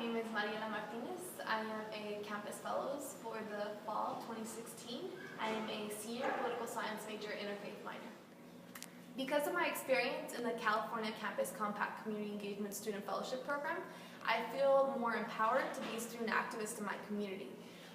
name is Mariela Martinez. I am a campus fellows for the fall 2016. I am a senior political science major, interfaith minor. Because of my experience in the California Campus Compact Community Engagement Student Fellowship Program, I feel more empowered to be a student activist in my community.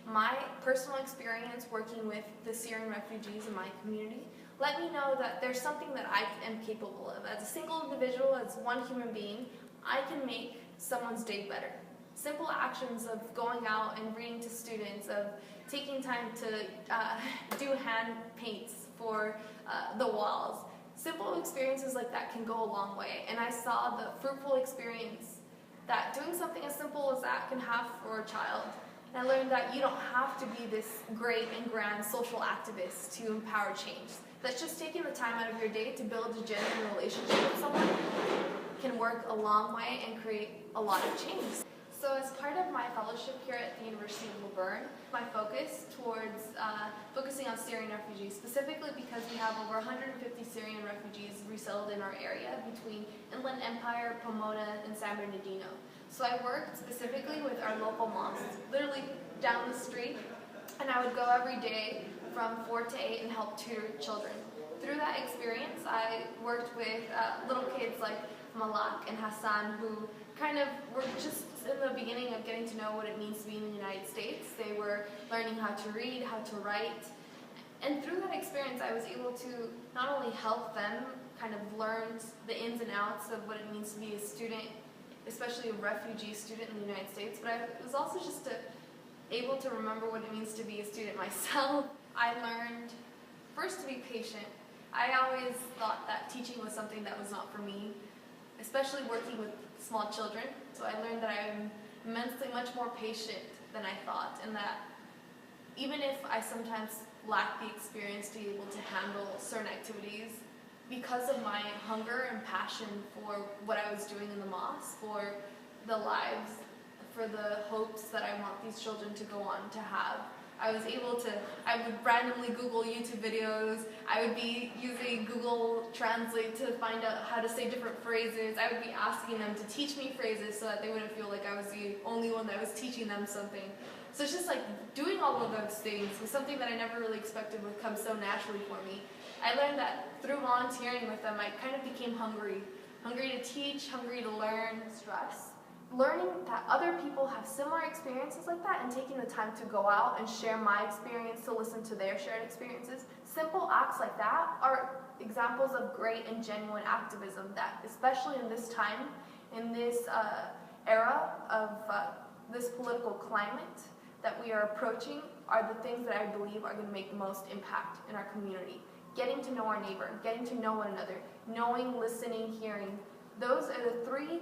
My personal experience working with the Syrian refugees in my community let me know that there's something that I am capable of. As a single individual, as one human being, I can make someone's day better. Simple actions of going out and reading to students, of taking time to do hand paints for the walls. Simple experiences like that can go a long way, and I saw the fruitful experience that doing something as simple as that can have for a child. And I learned that you don't have to be this great and grand social activist to empower change. That's just taking the time out of your day to build a genuine relationship with someone can work a long way and create a lot of change. So as part of my fellowship here at the University of LaVerne, my focus towards focusing on Syrian refugees, specifically because we have over 150 Syrian refugees resettled in our area between Inland Empire, Pomona, and San Bernardino. So I worked specifically with our local mosques, literally down the street, and I would go every day from 4 to 8 and help tutor children. Through that experience, I worked with little kids like Malak and Hassan, who kind of were just in the beginning of getting to know what it means to be in the United States. They were learning how to read, how to write, and through that experience I was able to not only help them kind of learn the ins and outs of what it means to be a student, especially a refugee student in the United States, but I was also just able to remember what it means to be a student myself. I learned first to be patient. I always thought that teaching was something that was not for me, especially working with small children. So I learned that I am immensely much more patient than I thought, and that even if I sometimes lack the experience to be able to handle certain activities, because of my hunger and passion for what I was doing in the mosque, for the lives, for the hopes that I want these children to go on to have, I would randomly Google YouTube videos, I would be using Google Translate to find out how to say different phrases, I would be asking them to teach me phrases so that they wouldn't feel like I was the only one that was teaching them something. So it's just like doing all of those things was something that I never really expected would come so naturally for me. I learned that through volunteering with them, I kind of became hungry to teach, hungry to learn, stress. Learning that other people have similar experiences like that and taking the time to go out and share my experience, to listen to their shared experiences. Simple acts like that are examples of great and genuine activism that, especially in this time, in this era of this political climate that we are approaching, are the things that I believe are going to make the most impact in our community. Getting to know our neighbor, getting to know one another, knowing, listening, hearing. Those are the three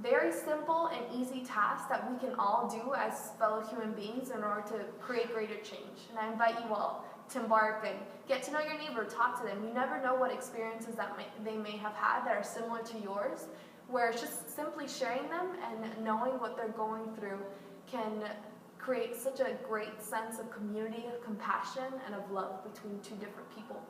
very simple and easy tasks that we can all do as fellow human beings in order to create greater change. And I invite you all to embark and get to know your neighbor, talk to them. You never know what experiences that they may have had that are similar to yours, where it's just simply sharing them and knowing what they're going through can create such a great sense of community, of compassion, and of love between two different people.